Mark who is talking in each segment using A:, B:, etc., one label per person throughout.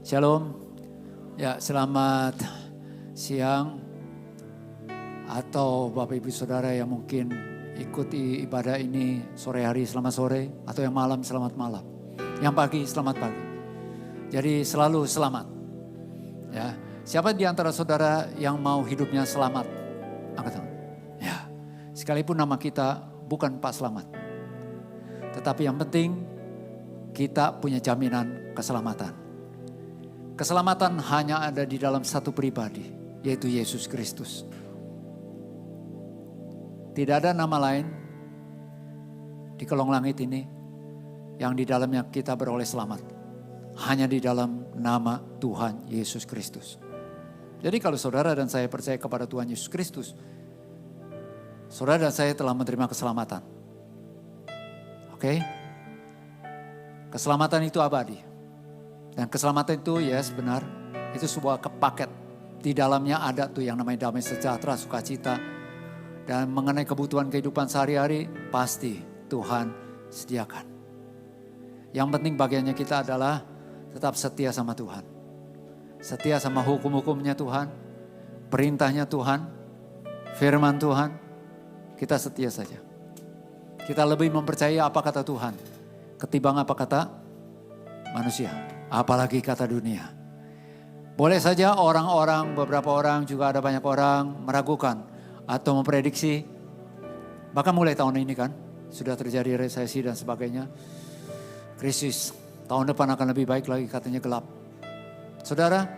A: Shalom. Ya, selamat siang atau Bapak Ibu Saudara yang mungkin ikuti ibadah ini sore hari, selamat sore, atau yang malam, selamat malam. Yang pagi, selamat pagi. Jadi selalu selamat. Ya, siapa di antara saudara yang mau hidupnya selamat? Angkat tangan. Ya, sekalipun nama kita bukan Pak Selamat. Tetapi yang penting kita punya jaminan keselamatan. Keselamatan hanya ada di dalam satu pribadi, yaitu Yesus Kristus. Tidak ada nama lain di kolong langit ini yang di dalamnya kita beroleh selamat. Hanya di dalam nama Tuhan Yesus Kristus. Jadi kalau saudara dan saya percaya kepada Tuhan Yesus Kristus, saudara dan saya telah menerima keselamatan. Oke? Keselamatan itu abadi. Dan keselamatan itu yes benar, itu sebuah paket. Di dalamnya ada tuh yang namanya damai sejahtera, sukacita. Dan mengenai kebutuhan kehidupan sehari-hari pasti Tuhan sediakan. Yang penting bagiannya kita adalah tetap setia sama Tuhan. Setia sama hukum-hukumnya Tuhan, perintahnya Tuhan, firman Tuhan. Kita setia saja. Kita lebih mempercayai apa kata Tuhan ketimbang apa kata manusia. Apalagi kata dunia. Boleh saja beberapa orang, juga ada banyak orang meragukan atau memprediksi. Bahkan mulai tahun ini kan, sudah terjadi resesi dan sebagainya. Krisis, tahun depan akan lebih baik lagi, katanya gelap. Saudara,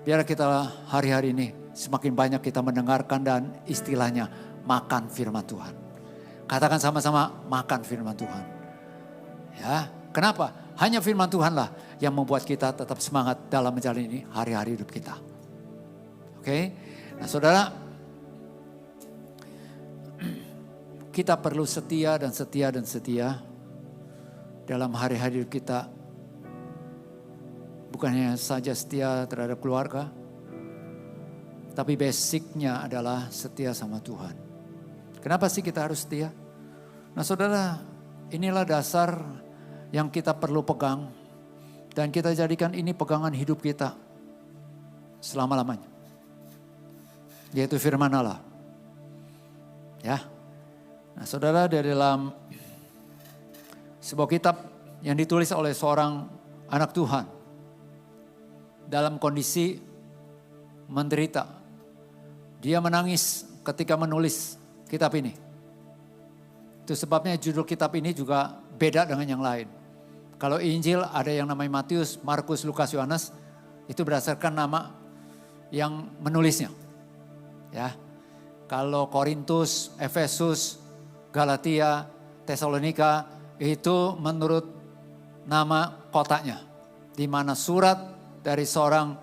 A: biar kita hari-hari ini semakin banyak kita mendengarkan dan istilahnya makan firman Tuhan. Katakan sama-sama makan firman Tuhan. Ya, kenapa? Hanya firman Tuhanlah yang membuat kita tetap semangat dalam menjalani hari-hari hidup kita. Oke? Nah saudara, kita perlu setia dan setia dan setia dalam hari-hari hidup kita. Bukannya saja setia terhadap keluarga, tapi basicnya adalah setia sama Tuhan. Kenapa sih kita harus setia? Nah saudara, inilah dasar yang kita perlu pegang dan kita jadikan ini pegangan hidup kita selama-lamanya. Yaitu firman Allah. Ya. Nah, saudara, dari dalam sebuah kitab yang ditulis oleh seorang anak Tuhan dalam kondisi menderita. Dia menangis ketika menulis kitab ini. Itu sebabnya judul kitab ini juga beda dengan yang lain. Kalau Injil ada yang namanya Matius, Markus, Lukas, Yohanes, itu berdasarkan nama yang menulisnya. Ya. Kalau Korintus, Efesus, Galatia, Tesalonika itu menurut nama kotanya. Di mana surat dari seorang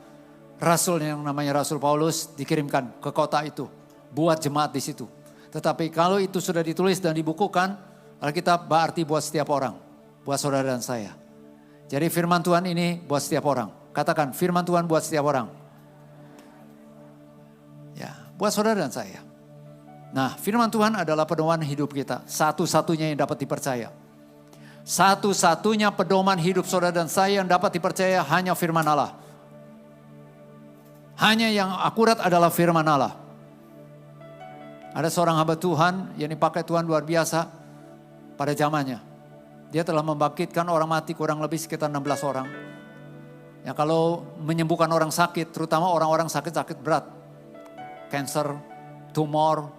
A: rasul yang namanya Rasul Paulus dikirimkan ke kota itu. Buat jemaat di situ. Tetapi kalau itu sudah ditulis dan dibukukan, Alkitab berarti buat setiap orang. Buat saudara dan saya. Jadi firman Tuhan ini buat setiap orang. Katakan firman Tuhan buat setiap orang. Ya, buat saudara dan saya. Nah, firman Tuhan adalah pedoman hidup kita. Satu-satunya yang dapat dipercaya. Satu-satunya pedoman hidup saudara dan saya yang dapat dipercaya hanya firman Allah. Hanya yang akurat adalah firman Allah. Ada seorang hamba Tuhan yang dipakai Tuhan luar biasa pada zamannya. Dia telah membangkitkan orang mati kurang lebih sekitar 16 orang. Ya, kalau menyembuhkan orang sakit, terutama orang-orang sakit-sakit berat. Cancer, tumor,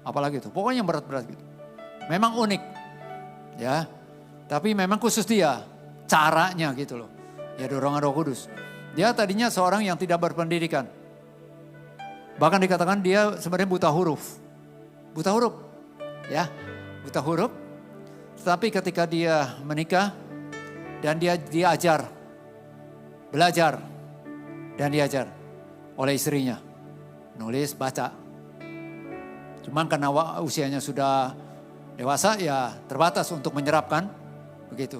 A: apalagi itu. Pokoknya yang berat-berat gitu. Memang unik. Ya. Tapi memang khusus dia. Caranya gitu loh. Ya dorongan Roh Kudus. Dia tadinya seorang yang tidak berpendidikan. Bahkan dikatakan dia sebenarnya buta huruf. Buta huruf. Ya, buta huruf. Tetapi ketika dia menikah dan dia diajar, belajar dan diajar oleh istrinya. Nulis, baca. Cuman karena usianya sudah dewasa ya terbatas untuk menyerapkan begitu.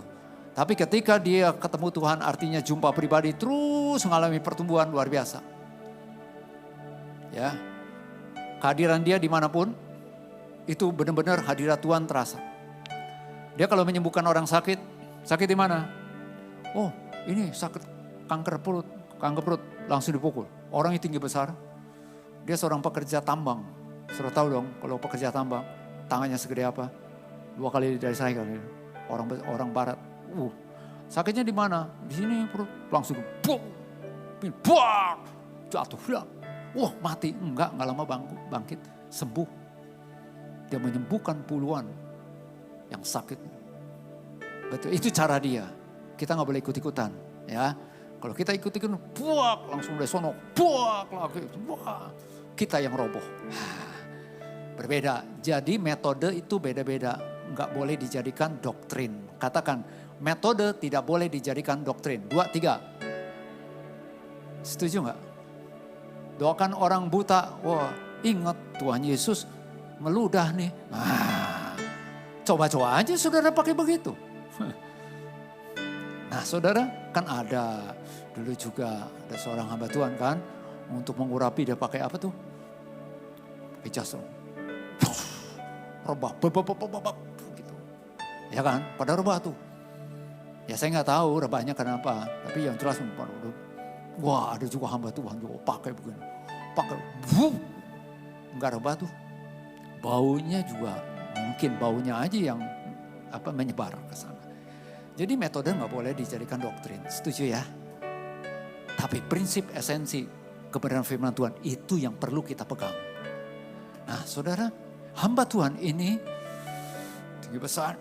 A: Tapi ketika dia ketemu Tuhan artinya jumpa pribadi terus mengalami pertumbuhan luar biasa. Ya, kehadiran dia dimanapun itu benar-benar hadirat Tuhan terasa. Dia kalau menyembuhkan orang sakit, sakit di mana? Oh ini sakit kanker perut, langsung dipukul. Orangnya tinggi besar, dia seorang pekerja tambang. Sudah tahu dong kalau pekerja tambang, tangannya segede apa? 2 kali dari saya kali. Orang barat. Sakitnya di mana? Di sini perut, langsung jatuh. Wah mati, enggak lama bangkit, sembuh. Dia menyembuhkan puluhan yang sakit. Betul, itu cara dia. Kita nggak boleh ikut-ikutan, ya. Kalau kita ikut-ikutan, langsung dari sono, lagi, kita yang roboh. Berbeda. Jadi metode itu beda-beda, nggak boleh dijadikan doktrin. Katakan, metode tidak boleh dijadikan doktrin. 2, 3. Setuju nggak? Doakan orang buta, wah ingat Tuhan Yesus meludah nih. Coba-coba aja saudara pakai begitu. Nah saudara kan ada, dulu juga ada seorang hamba Tuhan kan, untuk mengurapi dia pakai apa tuh? Pakai jas. Rebah, gitu. Ya kan, pada rebah tuh. Ya saya nggak tahu rebahnya kenapa, tapi yang jelas wah ada juga hamba Tuhan juga pakai begini. Pakai, enggak rebah tuh. Baunya juga, mungkin baunya aja yang menyebar ke sana. Jadi metode nggak boleh dijadikan doktrin, setuju ya? Tapi prinsip esensi kebenaran firman Tuhan itu yang perlu kita pegang. Nah saudara, hamba Tuhan ini tinggi besar.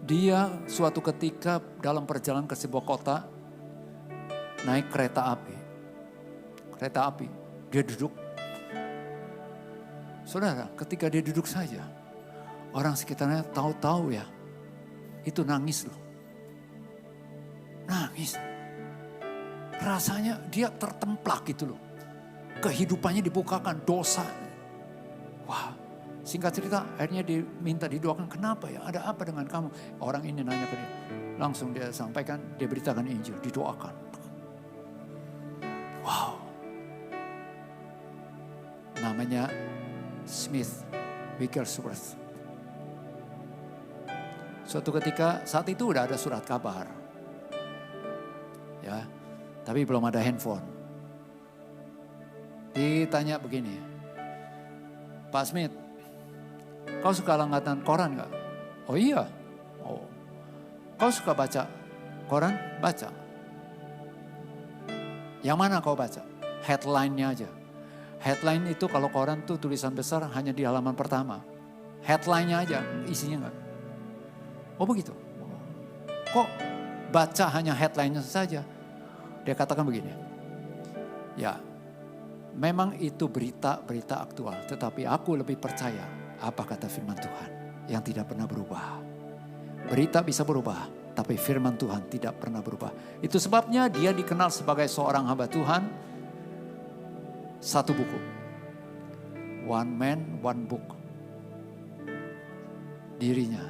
A: Dia suatu ketika dalam perjalanan ke sebuah kota, naik kereta api, dia duduk. Saudara, ketika dia duduk saja, orang sekitarnya tahu-tahu ya, itu nangis loh. Nangis. Rasanya dia tertemplak gitu loh. Kehidupannya dibukakan, dosa. Wah, singkat cerita akhirnya diminta didoakan, kenapa ya, ada apa dengan kamu? Orang ini nanya ke dia, langsung dia sampaikan, dia beritakan Injil, didoakan. Wow. Namanya Smith Wigglesworth. Suatu ketika saat itu udah ada surat kabar. Ya, tapi belum ada handphone. Ditanya begini, Pak Smith, kau suka langganan koran gak? Oh iya. Oh. Kau suka baca koran? Baca. Yang mana kau baca? Headline-nya aja. Headline itu kalau koran tuh tulisan besar hanya di halaman pertama. Headline-nya aja, isinya enggak. Oh begitu. Kok baca hanya headline-nya saja? Dia katakan begini. Ya, memang itu berita-berita aktual. Tetapi aku lebih percaya apa kata firman Tuhan yang tidak pernah berubah. Berita bisa berubah, tapi firman Tuhan tidak pernah berubah. Itu sebabnya dia dikenal sebagai seorang hamba Tuhan. Satu buku. One man, one book. Dirinya.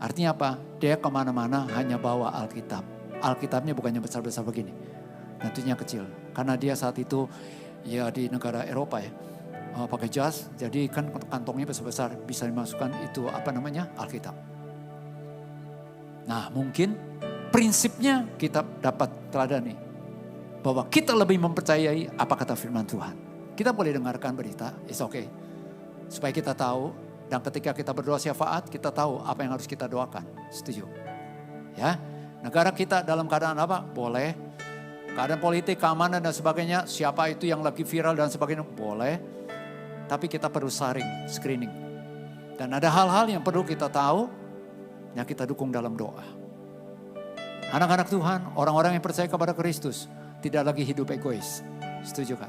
A: Artinya apa? Dia kemana-mana hanya bawa Alkitab. Alkitabnya bukannya besar-besar begini. Tentunya kecil. Karena dia saat itu ya di negara Eropa ya. Pakai jas, jadi kan kantongnya besar-besar. Bisa dimasukkan itu Alkitab. Nah mungkin prinsipnya kita dapat teladani. Bahwa kita lebih mempercayai apa kata firman Tuhan. Kita boleh dengarkan berita, it's okay. Supaya kita tahu, dan ketika kita berdoa syafaat, kita tahu apa yang harus kita doakan. Setuju? Ya, negara kita dalam keadaan apa? Boleh. Keadaan politik, keamanan dan sebagainya, siapa itu yang lagi viral dan sebagainya, boleh. Tapi kita perlu screening. Dan ada hal-hal yang perlu kita tahu, yang kita dukung dalam doa. Anak-anak Tuhan, orang-orang yang percaya kepada Kristus, tidak lagi hidup egois. Setuju kan?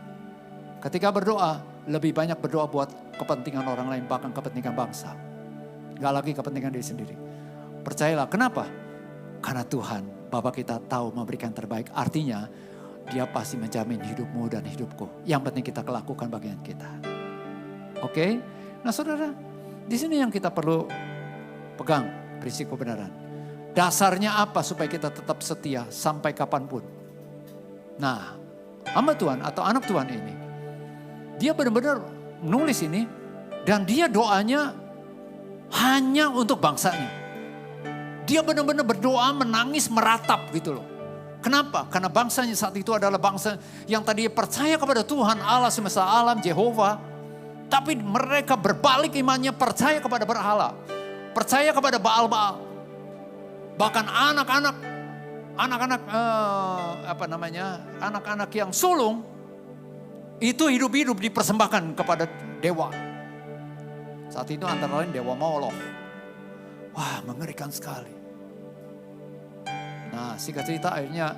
A: Ketika berdoa, lebih banyak berdoa buat kepentingan orang lain, bahkan kepentingan bangsa. Gak lagi kepentingan diri sendiri. Percayalah, kenapa? Karena Tuhan, Bapa kita tahu memberikan terbaik. Artinya, Dia pasti menjamin hidupmu dan hidupku. Yang penting kita lakukan bagian kita. Oke? Nah saudara, di sini yang kita perlu pegang prinsip kebenaran. Dasarnya apa supaya kita tetap setia sampai kapanpun? Nah, hamba Tuhan atau anak Tuhan ini, dia benar-benar menulis ini dan dia doanya hanya untuk bangsanya. Dia benar-benar berdoa, menangis, meratap gitu loh. Kenapa? Karena bangsanya saat itu adalah bangsa yang tadi percaya kepada Tuhan Allah semesta alam, Jehovah. Tapi mereka berbalik imannya, percaya kepada berhala. Percaya kepada Baal-Baal. Bahkan anak-anak yang sulung itu hidup-hidup dipersembahkan kepada dewa. Saat itu antara lain dewa Moloch. Wah, mengerikan sekali. Nah, singkat cerita akhirnya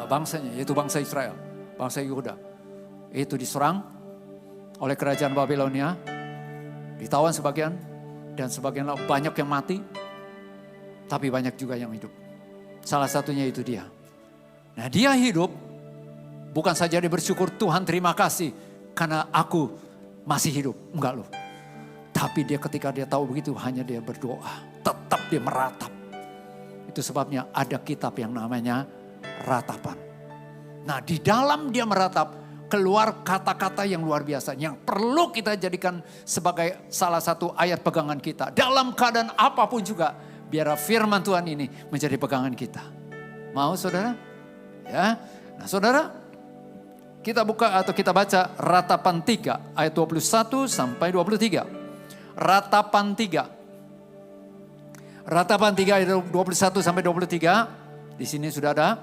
A: bangsanya, yaitu bangsa Israel, bangsa Yehuda, itu diserang oleh kerajaan Babilonia, ditawan sebagian, dan sebagian banyak yang mati, tapi banyak juga yang hidup. Salah satunya itu dia. Nah, dia hidup, bukan saja dia bersyukur, Tuhan terima kasih karena aku masih hidup. Enggak loh. Tapi dia ketika dia tahu begitu, hanya dia berdoa, tetap dia meratap. Itu sebabnya ada kitab yang namanya ratapan. Nah, di dalam dia meratap, keluar kata-kata yang luar biasa. Yang perlu kita jadikan sebagai salah satu ayat pegangan kita. Dalam keadaan apapun juga, biar firman Tuhan ini menjadi pegangan kita. Mau saudara? Ya. Nah saudara, kita buka atau kita baca Ratapan 3 ayat 21 sampai 23. Ratapan 3. Ratapan 3 ayat 21 sampai 23. Di sini sudah ada.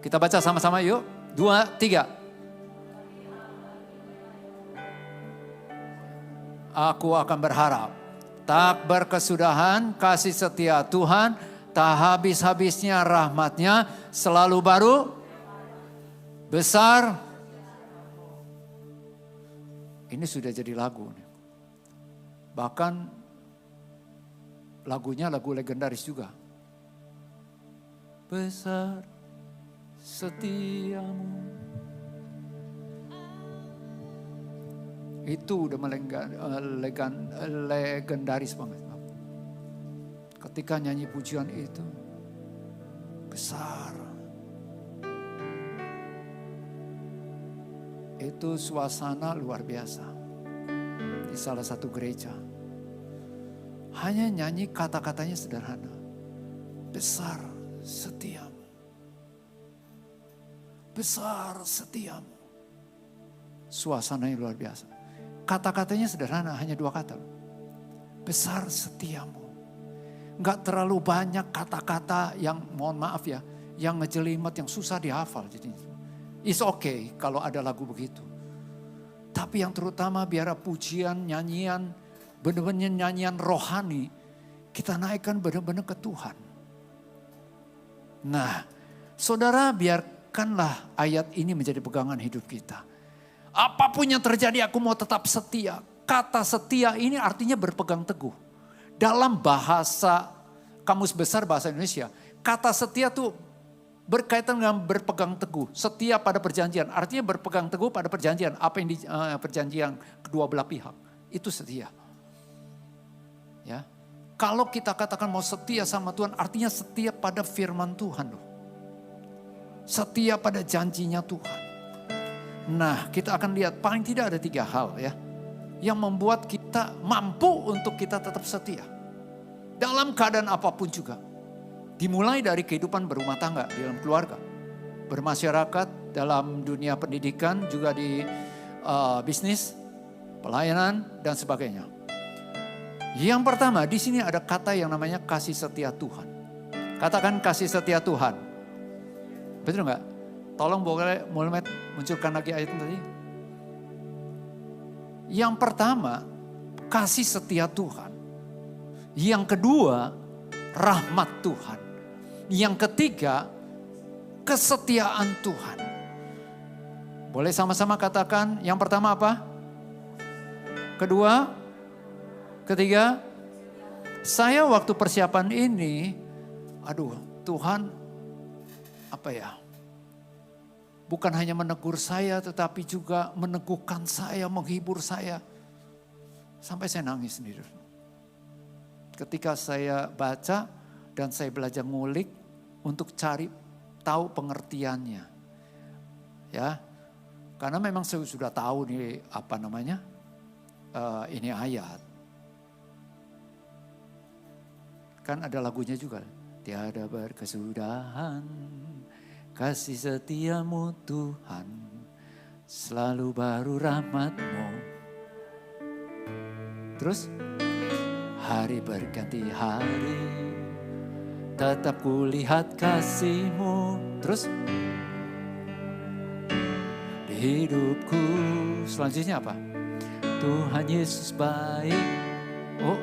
A: Kita baca sama-sama yuk. 2, 3. Aku akan berharap. Tak berkesudahan kasih setia Tuhan. Tak habis-habisnya rahmatnya. Selalu baru. Besar. Ini sudah jadi lagu. Bahkan lagunya lagu legendaris juga. Besar setiamu. Itu udah legendaris banget. Ketika nyanyi pujian itu. Besar. Itu suasana luar biasa. Di salah satu gereja. Hanya nyanyi kata-katanya sederhana. Besar setiamu. Besar setiamu. Suasananya luar biasa. Kata-katanya sederhana, hanya 2 kata. Besar setiamu. Enggak terlalu banyak kata-kata yang mohon maaf ya. Yang ngejelimet, yang susah dihafal. Jadi it's okay kalau ada lagu begitu. Tapi yang terutama biar pujian, nyanyian, benar-benar nyanyian rohani, kita naikkan benar-benar ke Tuhan. Nah, saudara biarkanlah ayat ini menjadi pegangan hidup kita. Apapun yang terjadi aku mau tetap setia. Kata setia ini artinya berpegang teguh. Dalam bahasa Kamus Besar Bahasa Indonesia, kata setia tuh berkaitan dengan berpegang teguh. Setia pada perjanjian, artinya berpegang teguh pada perjanjian. Apa yang di perjanjian kedua belah pihak, itu setia. Ya, kalau kita katakan mau setia sama Tuhan, artinya setia pada firman Tuhan loh. Setia pada janjinya Tuhan. Nah, kita akan lihat paling tidak ada 3 hal ya, yang membuat kita mampu untuk kita tetap setia. Dalam keadaan apapun juga. Dimulai dari kehidupan berumah tangga, di dalam keluarga. Bermasyarakat, dalam dunia pendidikan, juga di bisnis, pelayanan, dan sebagainya. Yang pertama, di sini ada kata yang namanya kasih setia Tuhan. Katakan kasih setia Tuhan. Betul nggak? Tolong boleh mulai munculkan lagi ayat tadi. Yang pertama, kasih setia Tuhan. Yang kedua, rahmat Tuhan. Yang ketiga, kesetiaan Tuhan. Boleh sama-sama katakan yang pertama apa? Kedua? Ketiga? Saya waktu persiapan ini, Tuhan apa ya? Bukan hanya menegur saya tetapi juga meneguhkan saya, menghibur saya. Sampai saya nangis sendiri. Ketika saya baca dan saya belajar ngulik untuk cari tahu pengertiannya. Ya. Karena memang saya sudah tahu nih ini ayat. Kan ada lagunya juga. tiada berkesudahan. Kasih setiamu Tuhan, selalu baru rahmat-Mu. Terus, hari berganti hari, tetap kulihat kasih-Mu. Terus, di hidupku, selanjutnya apa? Tuhan Yesus baik. Oh,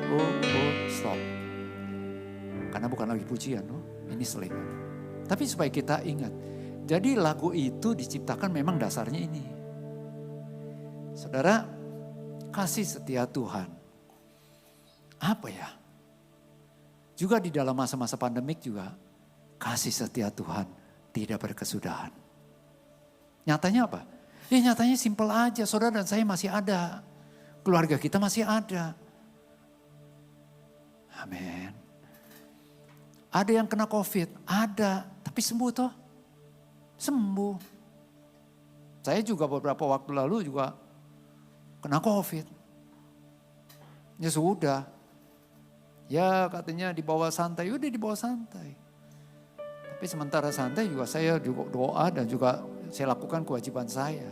A: stop. Karena bukan lagi pujian, ini selingan. Tapi supaya kita ingat, jadi lagu itu diciptakan memang dasarnya ini. Saudara, kasih setia Tuhan. Apa ya? Juga di dalam masa-masa pandemik juga, kasih setia Tuhan tidak berkesudahan. Nyatanya apa? Ya nyatanya simpel aja, saudara dan saya masih ada. Keluarga kita masih ada. Amin. Ada yang kena COVID, ada. Tapi sembuh toh. Sembuh. Saya juga beberapa waktu lalu juga kena COVID. Ya sudah. Ya katanya dibawa santai, udah dibawa santai. Tapi sementara santai juga saya juga doa dan juga saya lakukan kewajiban saya.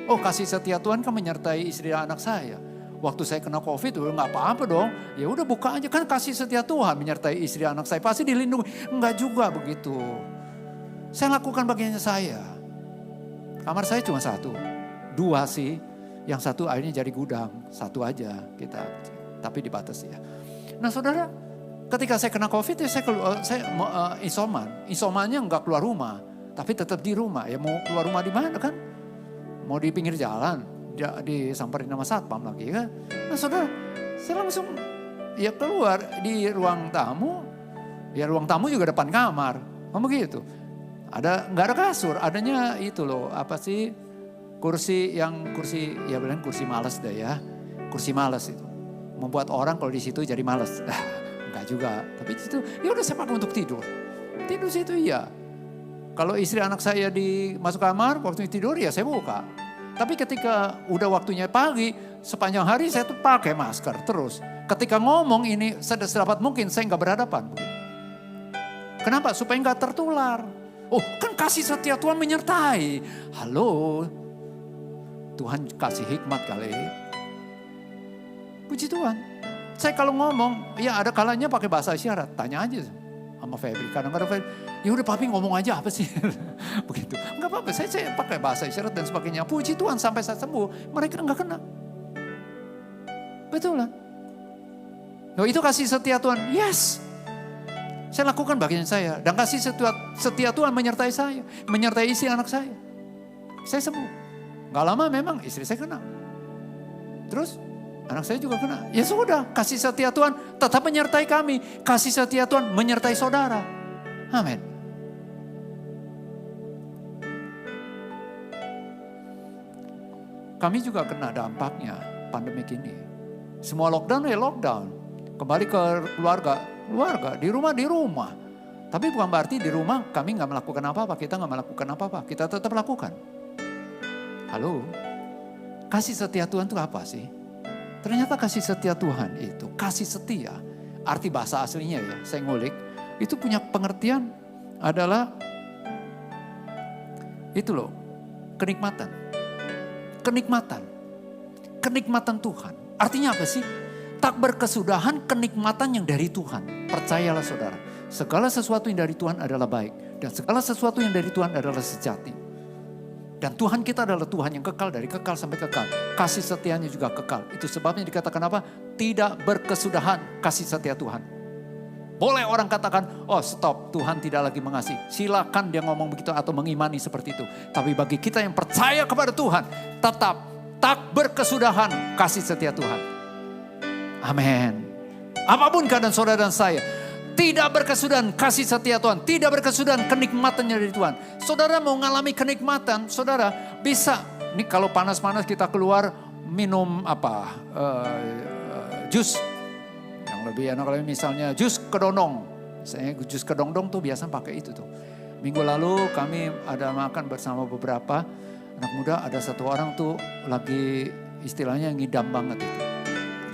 A: Oh kasih setia Tuhan kan menyertai istri dan anak saya. Waktu saya kena COVID, udah nggak apa-apa dong. Ya udah buka aja, kan kasih setia Tuhan menyertai istri anak saya. Pasti dilindungi. Enggak juga begitu. Saya lakukan bagiannya saya. Kamar saya cuma 1. 2 sih. Yang 1 akhirnya jadi gudang. 1 aja kita. Tapi dibatasi ya. Nah saudara, ketika saya kena COVID, ya saya isoman. Isomannya nggak keluar rumah. Tapi tetap di rumah. Ya mau keluar rumah di mana kan? Mau di pinggir jalan. Disamperin sama satpam lagi kan. Nah saudara, saya langsung ya keluar di ruang tamu. Ya ruang tamu juga depan kamar. Begitu. Nggak ada kasur, adanya itu loh, apa sih? Kursi ya bilang kursi malas deh ya. Kursi malas itu. Membuat orang kalau di situ jadi malas. Enggak juga. Tapi itu ya udah saya pakai untuk tidur. Tidur situ iya. Kalau istri anak saya masuk kamar, waktu tidur ya saya buka. Tapi ketika udah waktunya pagi, sepanjang hari saya tuh pakai masker terus. Ketika ngomong ini sedapat mungkin saya nggak berhadapan. Kenapa? Supaya nggak tertular. Oh kan kasih setia Tuhan menyertai. Halo, Tuhan kasih hikmat kali. Puji Tuhan. Saya kalau ngomong, ya ada kalanya pakai bahasa isyarat. Tanya aja sama Febri. Kadang-kadang Febri, ya udah papi ngomong aja apa sih? Begitu. Enggak apa-apa, saya pakai bahasa isyarat dan sebagainya. Puji Tuhan sampai saya sembuh, mereka enggak kena. Betul lah. Nah, itu kasih setia Tuhan. Yes. Saya lakukan bagian saya. Dan kasih setia Tuhan menyertai saya. Menyertai istri anak saya. Saya sembuh. Enggak lama memang istri saya kena. Terus anak saya juga kena. Ya sudah, kasih setia Tuhan tetap menyertai kami. Kasih setia Tuhan menyertai saudara. Amin. Kami juga kena dampaknya pandemik ini. Semua lockdown ya lockdown. Kembali ke keluarga di rumah. Tapi bukan berarti di rumah kami nggak melakukan apa-apa. Kita nggak melakukan apa-apa. Kita tetap lakukan. Halo, kasih setia Tuhan itu apa sih? Ternyata kasih setia Tuhan itu, kasih setia, arti bahasa aslinya ya, saya ngulik, itu punya pengertian adalah, itu loh, kenikmatan. Kenikmatan Tuhan. Artinya apa sih? Tak berkesudahan kenikmatan yang dari Tuhan. Percayalah saudara, segala sesuatu yang dari Tuhan adalah baik. Dan segala sesuatu yang dari Tuhan adalah sejati. Dan Tuhan kita adalah Tuhan yang kekal dari kekal sampai kekal. Kasih setianya juga kekal. Itu sebabnya dikatakan apa? Tidak berkesudahan kasih setia Tuhan. Boleh orang katakan, oh stop, Tuhan tidak lagi mengasihi. Silakan dia ngomong begitu atau mengimani seperti itu. Tapi bagi kita yang percaya kepada Tuhan, tetap tak berkesudahan kasih setia Tuhan. Amin. Apapun keadaan saudara dan saya, tidak berkesudahan kasih setia Tuhan. Tidak berkesudahan kenikmatannya dari Tuhan. Saudara mau mengalami kenikmatan, saudara bisa. Ini kalau panas-panas kita keluar minum jus. Yang lebih enak lagi misalnya jus kedondong. Misalnya jus kedondong tuh biasa pakai itu tuh. Minggu lalu kami ada makan bersama beberapa anak muda. Ada satu orang tuh lagi istilahnya ngidam banget itu.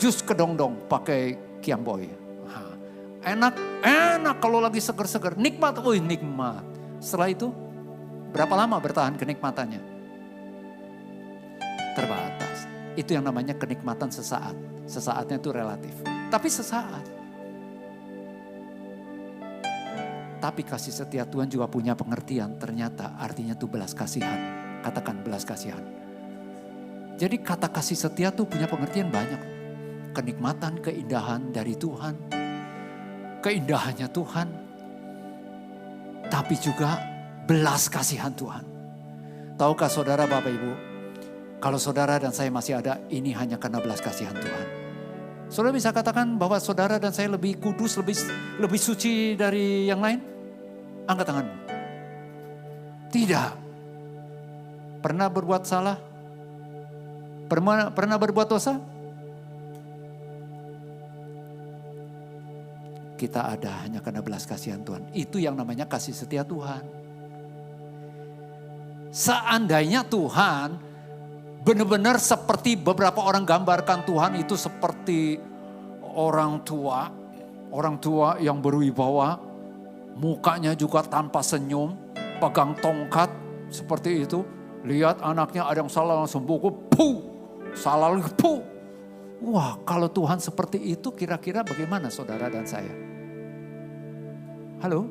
A: Jus kedondong pakai kiamboy. Enak Enak kalau lagi seger-seger. Nikmat, nikmat. Setelah itu berapa lama bertahan kenikmatannya? Terbatas. Itu yang namanya kenikmatan sesaat. Sesaatnya itu relatif. Tapi sesaat. Tapi kasih setia Tuhan juga punya pengertian. Ternyata artinya itu belas kasihan. Katakan belas kasihan. Jadi kata kasih setia tuh punya pengertian banyak. Kenikmatan, keindahan dari Tuhan. Keindahannya Tuhan. Tapi juga belas kasihan Tuhan. Tahukah saudara Bapak Ibu? Kalau saudara dan saya masih ada, ini hanya karena belas kasihan Tuhan. Saudara bisa katakan bahwa saudara dan saya lebih kudus, lebih suci dari yang lain? Angkat tanganmu. Tidak. Pernah berbuat salah? Pernah berbuat dosa? Kita ada hanya karena belas kasihan Tuhan. Itu yang namanya kasih setia Tuhan. Seandainya Tuhan benar-benar seperti beberapa orang gambarkan Tuhan itu seperti orang tua yang berwibawa, mukanya juga tanpa senyum, pegang tongkat seperti itu. Lihat anaknya ada yang salah langsung pukul, salah lagi, Wah, kalau Tuhan seperti itu kira-kira bagaimana saudara dan saya? Halo?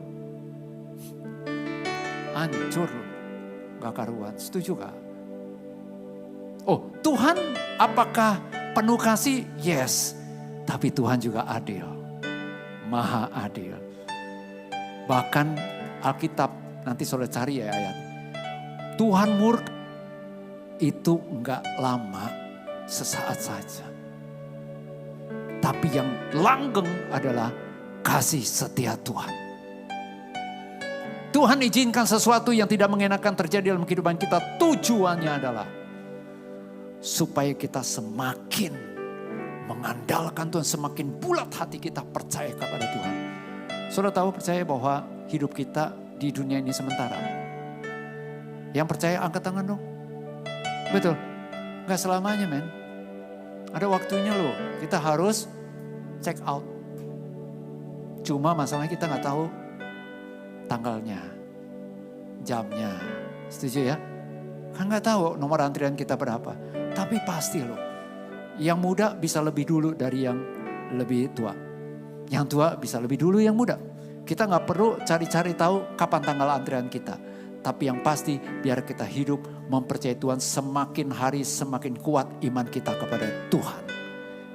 A: Hancur loh, gak karuan, setuju gak? Oh, Tuhan apakah penuh kasih? Yes, tapi Tuhan juga adil, maha adil. Bahkan Alkitab, nanti saudara cari ya ayat. Tuhan murka itu enggak lama, sesaat saja. Tapi yang langgeng adalah kasih setia Tuhan. Tuhan izinkan sesuatu yang tidak mengenakan terjadi dalam kehidupan kita. Tujuannya adalah supaya kita semakin mengandalkan Tuhan, semakin bulat hati kita percaya kepada Tuhan. Saudara tahu percaya bahwa hidup kita di dunia ini sementara. Yang percaya angkat tangan dong. Betul, gak selamanya men. Ada waktunya loh, kita harus check out. Cuma masalahnya kita gak tahu tanggalnya, jamnya. Setuju ya? Kan gak tahu nomor antrian kita berapa. Tapi pasti loh, yang muda bisa lebih dulu dari yang lebih tua. Yang tua bisa lebih dulu yang muda. Kita gak perlu cari-cari tahu kapan tanggal antrian kita. Tapi yang pasti biar kita hidup mempercayai Tuhan, semakin hari semakin kuat iman kita kepada Tuhan.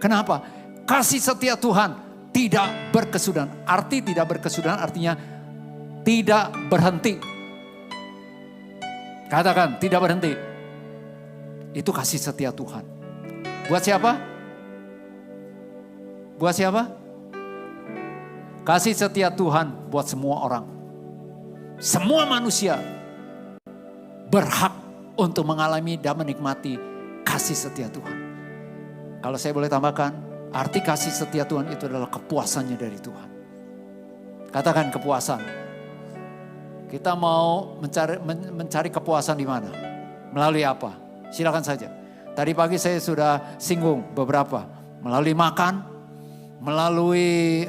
A: Kenapa? Kasih setia Tuhan tidak berkesudahan. Arti tidak berkesudahan artinya tidak berhenti. Katakan tidak berhenti. Itu kasih setia Tuhan. Buat siapa? Buat siapa? Kasih setia Tuhan buat semua orang. Semua manusia berhak untuk mengalami dan menikmati kasih setia Tuhan. Kalau saya boleh tambahkan, arti kasih setia Tuhan itu adalah kepuasannya dari Tuhan. Katakan kepuasan. Kita mau mencari kepuasan di mana? Melalui apa? Silakan saja. Tadi pagi saya sudah singgung beberapa. Melalui makan, melalui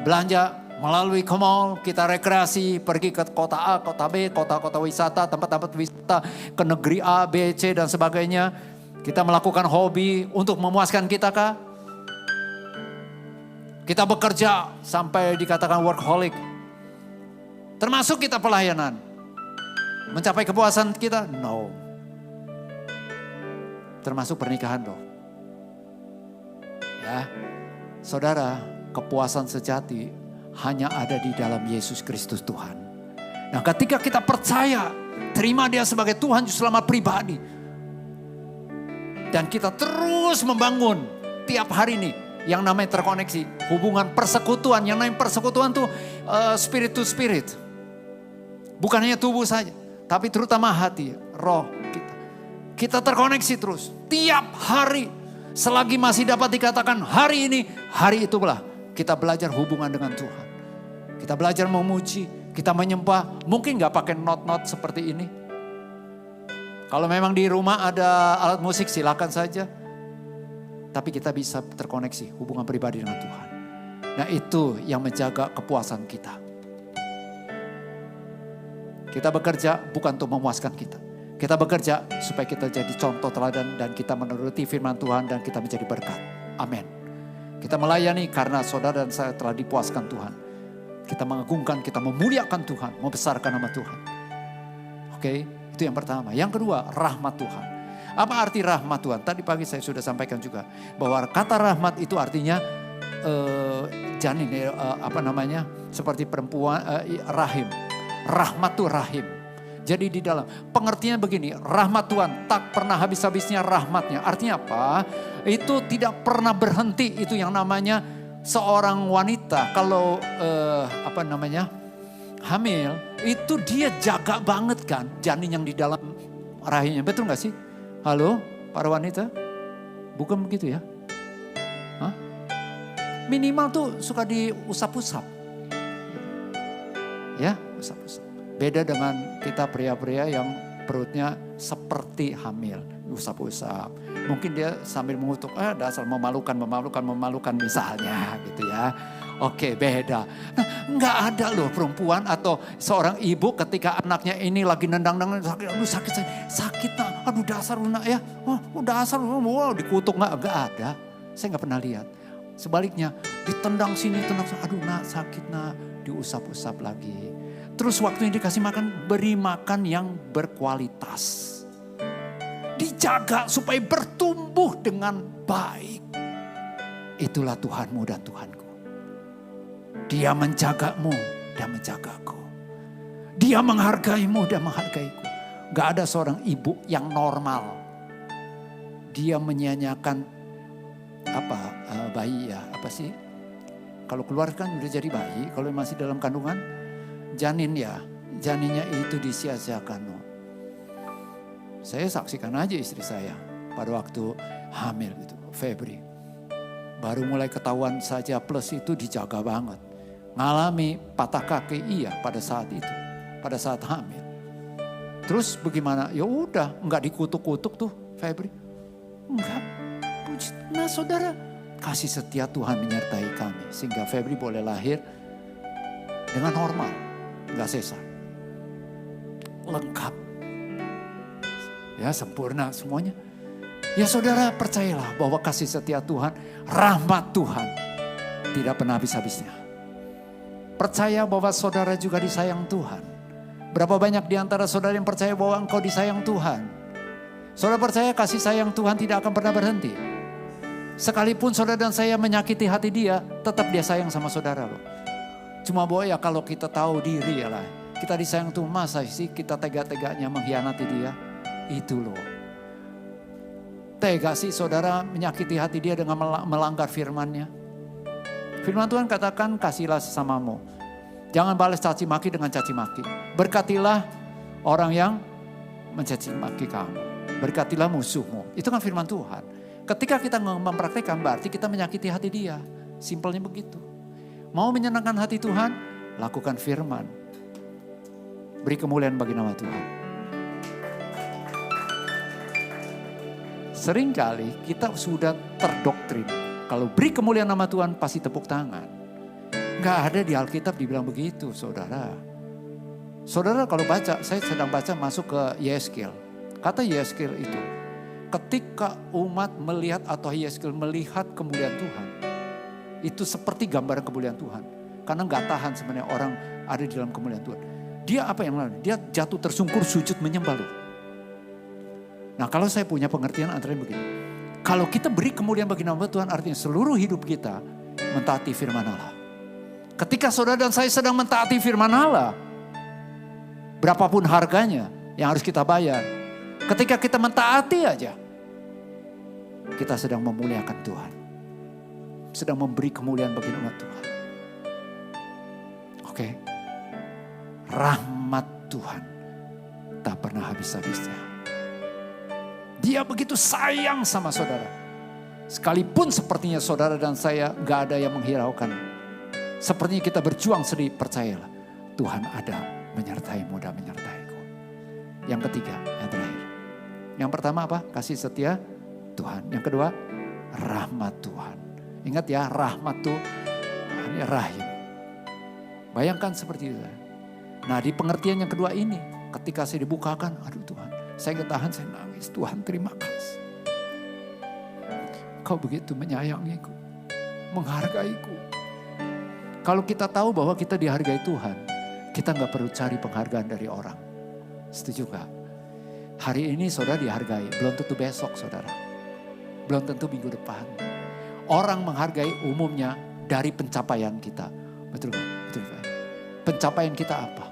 A: belanja, melalui ke mall, kita rekreasi, pergi ke kota A, kota B, kota-kota wisata, tempat-tempat wisata, ke negeri A, B, C dan sebagainya. Kita melakukan hobi untuk memuaskan kita kah? Kita bekerja sampai dikatakan workaholic. Termasuk kita pelayanan. Mencapai kepuasan kita? No. Termasuk pernikahan loh. Ya, saudara, kepuasan sejati hanya ada di dalam Yesus Kristus Tuhan. Nah ketika kita percaya, terima dia sebagai Tuhan Selamat pribadi. Dan kita terus membangun tiap hari nih yang namanya terkoneksi. Hubungan persekutuan, yang namanya persekutuan tuh spirit to spirit. Bukan hanya tubuh saja, tapi terutama hati, roh kita. Kita terkoneksi terus, tiap hari. Selagi masih dapat dikatakan hari ini, hari itu belah. Kita belajar hubungan dengan Tuhan. Kita belajar memuji, kita menyembah. Mungkin gak pakai not-not seperti ini. Kalau memang di rumah ada alat musik silakan saja. Tapi kita bisa terkoneksi hubungan pribadi dengan Tuhan. Nah itu yang menjaga kepuasan kita. Kita bekerja bukan untuk memuaskan kita. Kita bekerja supaya kita jadi contoh teladan dan kita menuruti firman Tuhan dan kita menjadi berkat. Amin. Kita melayani karena saudara dan saya telah dipuaskan Tuhan. Kita mengagungkan, kita memuliakan Tuhan, membesarkan nama Tuhan. Oke, itu yang pertama. Yang kedua, rahmat Tuhan. Apa arti rahmat Tuhan? Tadi pagi saya sudah sampaikan juga bahwa kata rahmat itu artinya janin, seperti perempuan rahim. Rahmat itu rahim. Jadi di dalam pengertiannya begini, rahmat Tuhan tak pernah habis-habisnya rahmatnya. Artinya apa? Itu tidak pernah berhenti. Itu yang namanya seorang wanita kalau hamil, itu dia jaga banget kan janin yang di dalam rahimnya. Betul gak sih? Halo para wanita? Bukan begitu ya? Hah? Minimal tuh suka diusap-usap. Ya, usap-usap. Beda dengan kita pria-pria yang perutnya seperti hamil, usap-usap. Mungkin dia sambil mengutuk, dasar memalukan misalnya gitu ya. Oke, beda. Nah, nggak ada loh perempuan atau seorang ibu ketika anaknya ini lagi nendang-nendang, sakit nak, aduh dasar lu nak ya, dasar lu, dikutuk nggak ada. Saya nggak pernah lihat. Sebaliknya ditendang sini, aduh nak sakit nak, diusap-usap lagi. Terus waktunya dikasih makan, beri makan yang berkualitas. Dijaga supaya bertumbuh dengan baik. Itulah Tuhanmu dan Tuhanku. Dia menjagamu dan menjagaku. Dia menghargaimu dan menghargaiku. Gak ada seorang ibu yang normal. Dia menyanyiakan bayi ya, apa sih? Kalau keluar kan udah jadi bayi, kalau masih dalam kandungan, janinnya itu disia-siakan. Saya saksikan aja istri saya pada waktu hamil itu, Febri. Baru mulai ketahuan saja plus itu dijaga banget. Ngalami patah kaki iya pada saat itu, pada saat hamil. Terus bagaimana? Ya udah, enggak dikutuk-kutuk tuh Febri. Enggak. Nah saudara, kasih setia Tuhan menyertai kami. Sehingga Febri boleh lahir dengan normal. Enggak sesar. Lengkap. Ya sempurna semuanya. Ya saudara percayalah bahwa kasih setia Tuhan, rahmat Tuhan tidak pernah habis-habisnya. Percaya bahwa saudara juga disayang Tuhan. Berapa banyak di antara saudara yang percaya bahwa engkau disayang Tuhan. Saudara percaya kasih sayang Tuhan tidak akan pernah berhenti. Sekalipun saudara dan saya menyakiti hati dia, tetap dia sayang sama saudara loh. Cuma bahwa ya kalau kita tahu diri ya lah. Kita disayang Tuhan, masa sih kita tega-teganya mengkhianati dia? Itu loh. Tega sih saudara menyakiti hati dia dengan melanggar firman-Nya. Firman Tuhan katakan kasihlah sesamamu. Jangan balas caci maki dengan caci maki. Berkatilah orang yang mencaci maki kamu. Berkatilah musuhmu. Itu kan firman Tuhan. Ketika kita mempraktikkan berarti kita menyakiti hati dia. Simpelnya begitu. Mau menyenangkan hati Tuhan, lakukan firman. Beri kemuliaan bagi nama Tuhan. Seringkali kita sudah terdoktrin. Kalau beri kemuliaan nama Tuhan pasti tepuk tangan. Gak ada di Alkitab dibilang begitu saudara. Saudara kalau baca, saya sedang baca masuk ke Yeskel. Kata Yeskel itu, ketika umat melihat atau Yeskel melihat kemuliaan Tuhan. Itu seperti gambaran kemuliaan Tuhan. Karena gak tahan sebenarnya orang ada di dalam kemuliaan Tuhan. Dia apa yang lalu? Dia jatuh tersungkur sujud menyembah loh. Nah kalau saya punya pengertian antara begini. Kalau kita beri kemuliaan bagi nama Tuhan artinya seluruh hidup kita mentaati firman Allah. Ketika saudara dan saya sedang mentaati firman Allah. Berapapun harganya yang harus kita bayar. Ketika kita mentaati aja. Kita sedang memuliakan Tuhan. Sedang memberi kemuliaan bagi nama Tuhan. Oke. Rahmat Tuhan tak pernah habis-habisnya. Dia begitu sayang sama saudara. Sekalipun sepertinya saudara dan saya gak ada yang menghiraukan. Sepertinya kita berjuang sedih, percayalah. Tuhan ada menyertaimu dan menyertaiku. Yang ketiga, yang terakhir. Yang pertama apa? Kasih setia Tuhan. Yang kedua, rahmat Tuhan. Ingat ya, rahmat Tuhan Ya rahim. Bayangkan seperti itu. Nah di pengertian yang kedua ini, ketika saya dibukakan, aduh Tuhan, saya ketahan, saya nangis. Tuhan terima kasih. Kau begitu menyayangiku, menghargaiku. Kalau kita tahu bahwa kita dihargai Tuhan, kita gak perlu cari penghargaan dari orang. Setuju gak? Hari ini saudara dihargai, belum tentu besok saudara. Belum tentu minggu depan. Orang menghargai umumnya dari pencapaian kita. Betul gak? Betul gak? Pencapaian kita apa?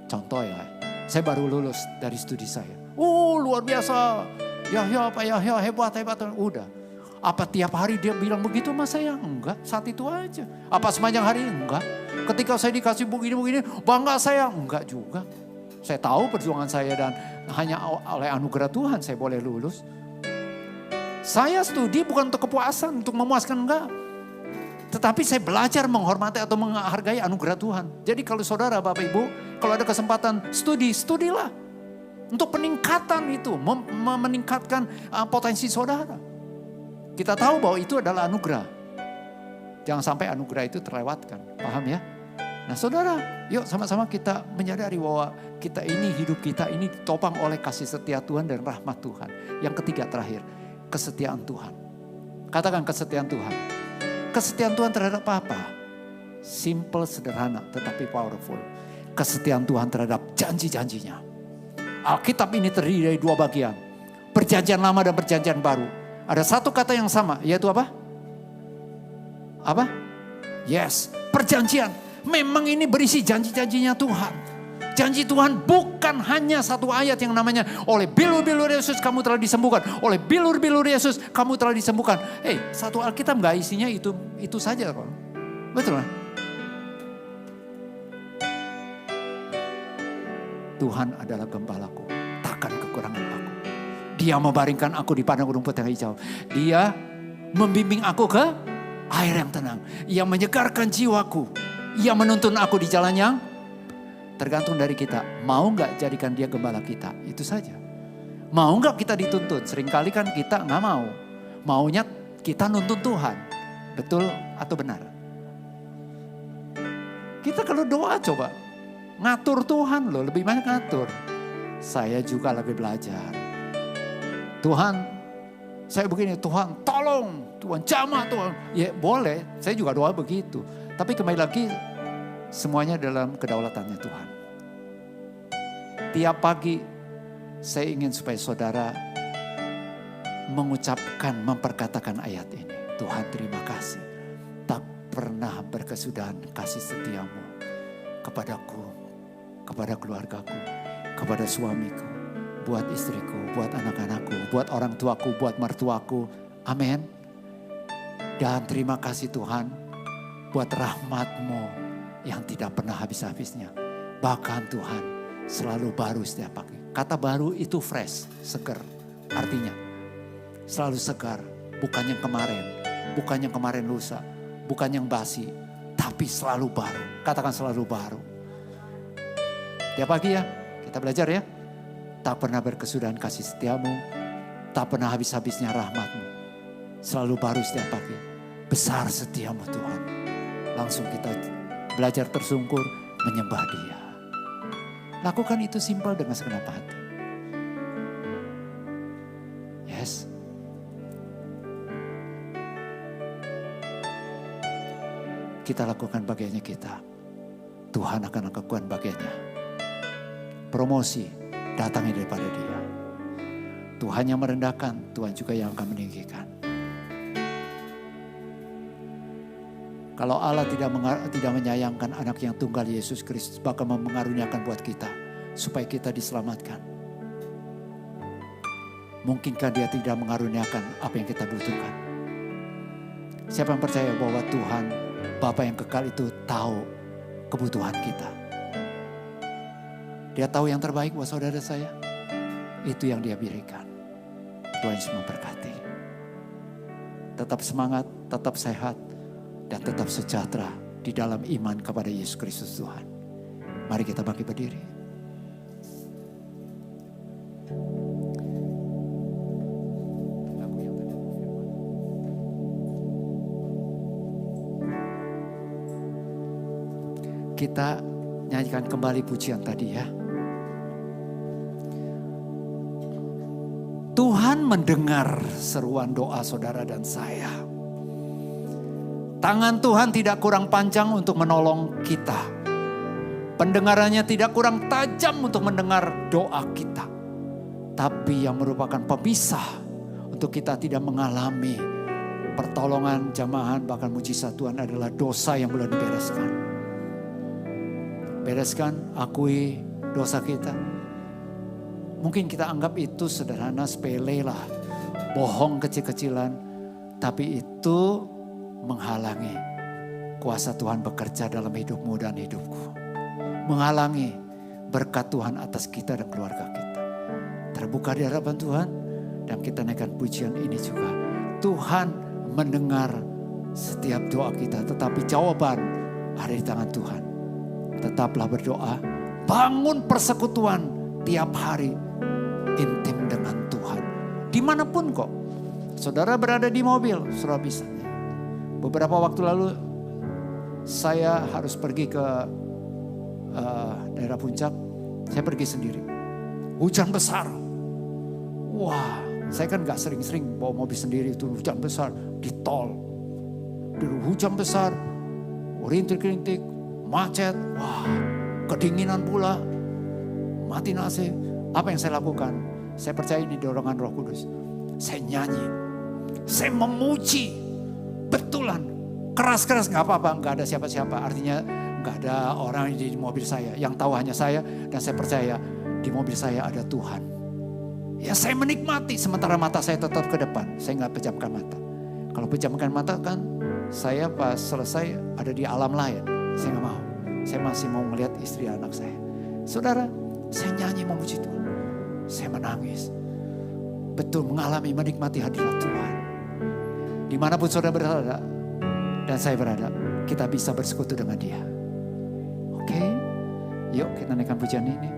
A: Contoh ya, saya baru lulus dari studi saya. Luar biasa. Ya Pak Yahya hebat. Udah. Apa tiap hari dia bilang begitu sama saya? Enggak, saat itu aja. Apa sepanjang hari? Enggak. Ketika saya dikasih begini, bangga saya? Enggak juga. Saya tahu perjuangan saya dan hanya oleh anugerah Tuhan saya boleh lulus. Saya studi bukan untuk kepuasan, untuk memuaskan, enggak. Tetapi saya belajar menghormati atau menghargai anugerah Tuhan. Jadi kalau saudara, Bapak Ibu, kalau ada kesempatan studilah. Untuk peningkatan itu, meningkatkan potensi saudara. Kita tahu bahwa itu adalah anugerah. Jangan sampai anugerah itu terlewatkan. Paham ya? Nah saudara, yuk sama-sama kita menyadari bahwa kita ini, hidup kita ini ditopang oleh kasih setia Tuhan dan rahmat Tuhan. Yang ketiga terakhir, kesetiaan Tuhan. Katakan kesetiaan Tuhan. Kesetiaan Tuhan terhadap apa? Simple, sederhana, tetapi powerful. Kesetiaan Tuhan terhadap janji-janjinya. Alkitab ini terdiri dari dua bagian. Perjanjian lama dan perjanjian baru. Ada satu kata yang sama, yaitu apa? Apa? Yes, perjanjian. Memang ini berisi janji-janjinya Tuhan. Janji Tuhan bukan hanya satu ayat yang namanya oleh bilur-bilur Yesus kamu telah disembuhkan. Oleh bilur-bilur Yesus kamu telah disembuhkan. Satu Alkitab gak isinya itu saja. Betul kan? Tuhan adalah gembalaku, takkan kekurangan aku. Dia membaringkan aku di padang rumput yang hijau. Dia membimbing aku ke air yang tenang. Ia menyegarkan jiwaku. Ia menuntun aku di jalan yang tergantung dari kita. Mau gak jadikan dia gembala kita? Itu saja. Mau gak kita dituntun? Seringkali kan kita gak mau. Maunya kita nuntun Tuhan. Betul atau benar? Kita kalau doa coba. Ngatur Tuhan loh, lebih banyak ngatur. Saya juga lagi belajar. Tuhan, saya begini, Tuhan tolong, Tuhan jamah, Tuhan. Ya boleh, saya juga doa begitu. Tapi kembali lagi, semuanya dalam kedaulatannya Tuhan. Tiap pagi, saya ingin supaya saudara mengucapkan, memperkatakan ayat ini. Tuhan terima kasih, tak pernah berkesudahan kasih setiamu kepadaku, kepada keluargaku, kepada suamiku. Buat istriku, buat anak-anakku, buat orang tuaku, buat mertuaku. Amin. Dan terima kasih Tuhan buat rahmat-Mu yang tidak pernah habis-habisnya. Bahkan Tuhan selalu baru setiap pagi. Kata baru itu fresh, segar. Artinya selalu segar, bukan yang kemarin. Bukan yang kemarin lusa, bukan yang basi. Tapi selalu baru. Katakan selalu baru. Tiap pagi ya, kita belajar ya. Tak pernah berkesudahan kasih setiamu, tak pernah habis-habisnya rahmat-Mu. Selalu baru setiap pagi. Besar setiamu Tuhan. Langsung kita belajar tersungkur menyembah Dia. Lakukan itu simpel dengan segenap hati. Yes. Kita lakukan bagiannya kita. Tuhan akan lakukan bagiannya. Promosi datangnya daripada Dia. Tuhan yang merendahkan, Tuhan juga yang akan meninggikan. Kalau Allah tidak menyayangkan anak yang tunggal Yesus Kristus, bahkan mengaruniakan buat kita supaya kita diselamatkan. Mungkinkah Dia tidak mengaruniakan apa yang kita butuhkan? Siapa yang percaya bahwa Tuhan Bapa yang kekal itu tahu kebutuhan kita? Dia tahu yang terbaik buat saudara saya. Itu yang Dia berikan. Tuhan Yesus memberkati. Tetap semangat, tetap sehat, dan tetap sejahtera di dalam iman kepada Yesus Kristus Tuhan. Mari kita bangkit berdiri. kita nyanyikan kembali pujian tadi ya. Tuhan mendengar seruan doa saudara dan saya. Tangan Tuhan tidak kurang panjang untuk menolong kita. Pendengarannya tidak kurang tajam untuk mendengar doa kita. Tapi yang merupakan pemisah untuk kita tidak mengalami pertolongan, jamahan, bahkan mujizat Tuhan adalah dosa yang belum dibereskan. Bereskan, akui dosa kita. Mungkin kita anggap itu sederhana, sepele lah. Bohong kecil-kecilan. Tapi itu menghalangi kuasa Tuhan bekerja dalam hidupmu dan hidupku. Menghalangi berkat Tuhan atas kita dan keluarga kita. Terbuka di hadapan Tuhan. Dan kita naikkan pujian ini juga. Tuhan mendengar setiap doa kita. Tetapi jawaban ada di tangan Tuhan. Tetaplah berdoa. Bangun persekutuan tiap hari. Intim dengan Tuhan. Dimanapun kok. Saudara berada di mobil, saudara bisa. Beberapa waktu lalu saya harus pergi ke daerah puncak. Saya pergi sendiri. Hujan besar. Wah, saya kan gak sering-sering bawa mobil sendiri. Itu hujan besar di tol. Hujan besar, rintik-rintik, macet. Wah, kedinginan pula. Mati AC. Apa yang saya lakukan? Saya percaya ini dorongan Roh Kudus. Saya nyanyi. Saya memuji. Betulan. Keras-keras gak apa-apa. Gak ada siapa-siapa. Artinya gak ada orang di mobil saya. Yang tahu hanya saya. Dan saya percaya di mobil saya ada Tuhan. Ya saya menikmati. Sementara mata saya tetap ke depan. Saya gak pejamkan mata. Kalau pejamkan mata kan. Saya pas selesai ada di alam lain. Saya gak mau. Saya masih mau melihat istri anak saya. Saudara. Saya nyanyi memuji Tuhan. Saya menangis. Betul mengalami menikmati hadirat Tuhan. Dimanapun saudara berada. Dan saya berada. Kita bisa bersekutu dengan dia. Oke. Yuk kita naikkan pujian ini.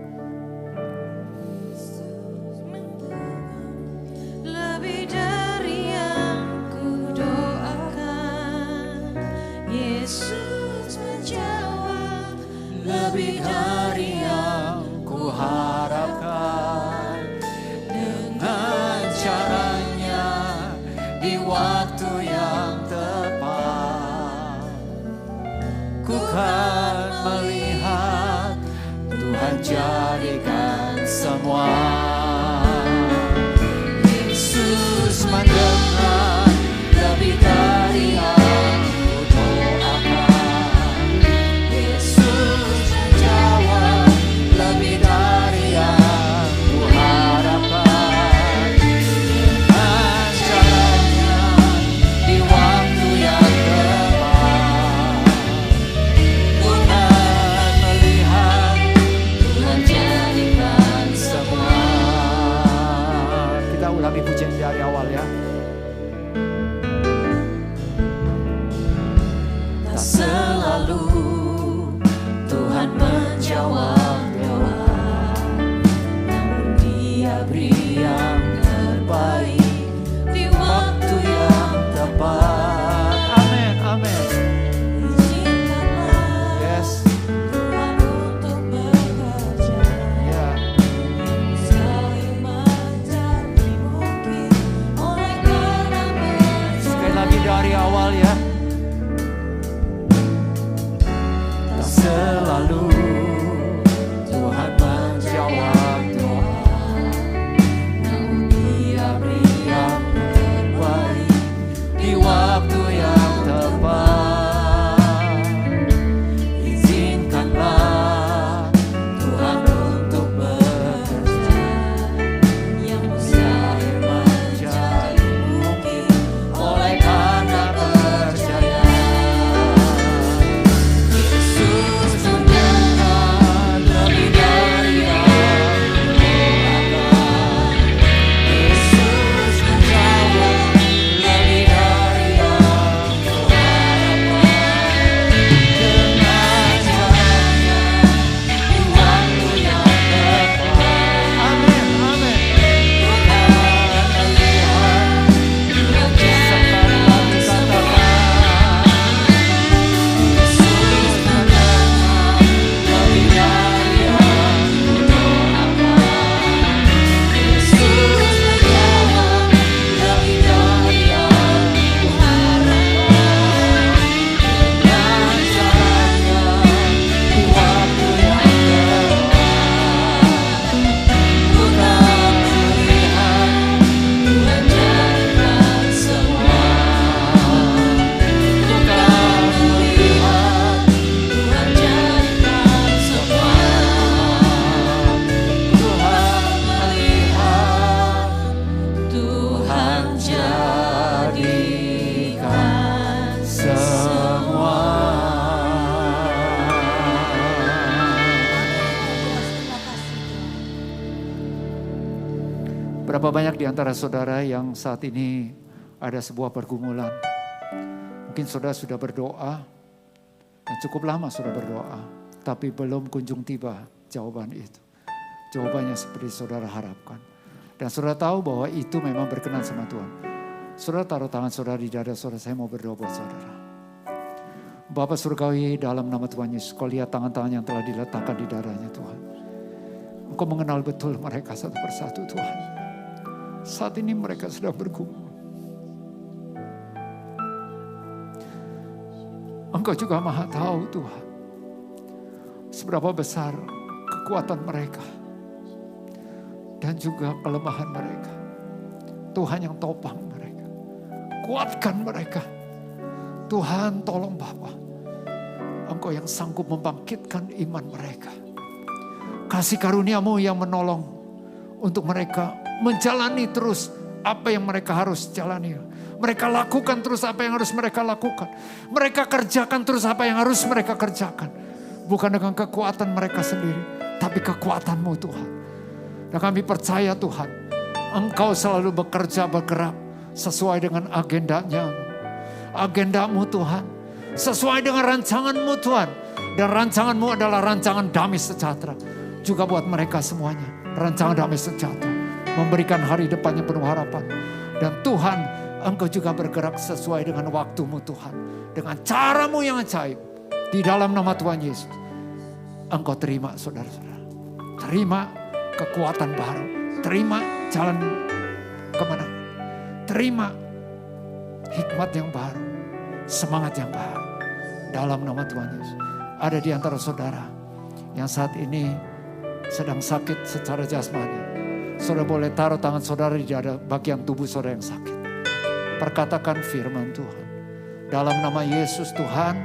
B: Lebih dari yang ku doakan. Yesus menjawab.
A: Lebih dari yang ku harapkan, dengan caranya di waktu yang tepat. Ku kan melihat Tuhan jadikan semua. Yesus mendengar lebih dari yang ku doakan. Yesus menjawab lebih dari yang ku harapkan. Dengan caranya di waktu yang tepat. Ku kan melihat Tuhan jadikan semua. Berapa banyak di antara saudara yang saat ini ada sebuah pergumulan. Mungkin saudara sudah berdoa, dan cukup lama sudah berdoa, tapi belum kunjung tiba jawaban itu. Jawabannya seperti saudara harapkan. Dan saudara tahu bahwa itu memang berkenan sama Tuhan. Saudara taruh tangan saudara di dada saudara, saya mau berdoa buat saudara. Bapa Surgawi, dalam nama Tuhan Yesus, kau lihat tangan-tangan yang telah diletakkan di dadanya Tuhan. Engkau mengenal betul mereka satu persatu Tuhan. Saat ini mereka sedang bergumul. Engkau juga Maha tahu Tuhan, seberapa besar kekuatan mereka dan juga kelemahan mereka. Tuhan yang topang mereka, kuatkan mereka. Tuhan tolong Bapa, Engkau yang sanggup membangkitkan iman mereka. Kasih karunia-Mu yang menolong untuk mereka menjalani terus apa yang mereka harus jalani. Mereka lakukan terus apa yang harus mereka lakukan. Mereka kerjakan terus apa yang harus mereka kerjakan. Bukan dengan kekuatan mereka sendiri, tapi kekuatan-Mu Tuhan. Dan kami percaya Tuhan, Engkau selalu bekerja bergerak sesuai dengan agendamu Tuhan. Sesuai dengan rancangan-Mu Tuhan. Dan rancangan-Mu adalah rancangan damai sejahtera. Juga buat mereka semuanya. Rancangan damai sejahtera. Memberikan hari depan yang penuh harapan. Dan Tuhan, Engkau juga bergerak sesuai dengan waktu-Mu Tuhan. Dengan cara-Mu yang ajaib. Di dalam nama Tuhan Yesus. Engkau terima saudara-saudara. Terima kekuatan baru. Terima jalan kemenangan. Terima hikmat yang baru. Semangat yang baru. Dalam nama Tuhan Yesus. Ada di antara saudara yang saat ini sedang sakit secara jasmani. Saudara boleh taruh tangan saudara di dada bagian tubuh saudara yang sakit. Perkatakan firman Tuhan. Dalam nama Yesus Tuhan,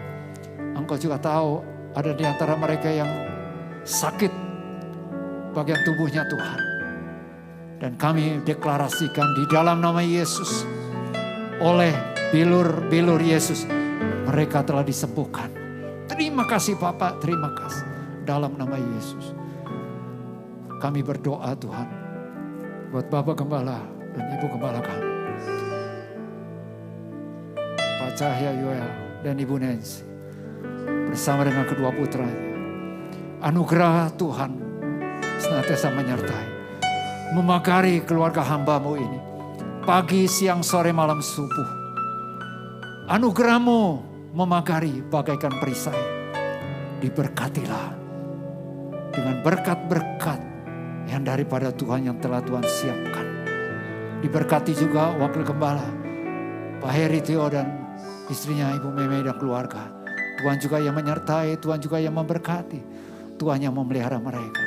A: Engkau juga tahu ada di antara mereka yang sakit bagian tubuhnya Tuhan. Dan kami deklarasikan di dalam nama Yesus, oleh bilur-bilur Yesus, mereka telah disembuhkan. Terima kasih Bapak, terima kasih. Dalam nama Yesus. Kami berdoa Tuhan, buat Bapak Gembala dan Ibu Gembala kami. Pak Cahya Yoel dan Ibu Nancy. Bersama dengan kedua putranya. Anugerah Tuhan senantiasa menyertai. Memagari keluarga hamba-Mu ini. Pagi, siang, sore, malam, subuh. Anugerah-Mu memagari bagaikan perisai. Diberkatilah dengan berkat-berkat yang daripada Tuhan yang telah Tuhan siapkan. Diberkati juga Wakil Gembala Pak Heri Tio dan istrinya Ibu Meme dan keluarga. Tuhan juga yang menyertai, Tuhan juga yang memberkati. Tuhan yang memelihara mereka.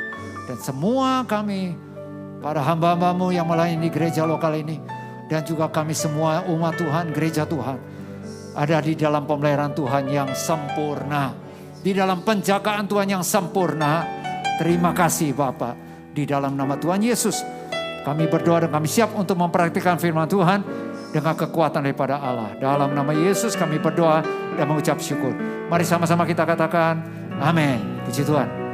A: Dan semua kami, para hamba-hamba-Mu yang melayani di gereja lokal ini. Dan juga kami semua umat Tuhan, gereja Tuhan. Ada di dalam pemeliharaan Tuhan yang sempurna. Di dalam penjagaan Tuhan yang sempurna. Terima kasih Bapak. Di dalam nama Tuhan Yesus. Kami berdoa dan kami siap untuk mempraktikkan firman Tuhan. Dengan kekuatan daripada Allah. Dalam nama Yesus kami berdoa dan mengucap syukur. Mari sama-sama kita katakan amin. Puji Tuhan.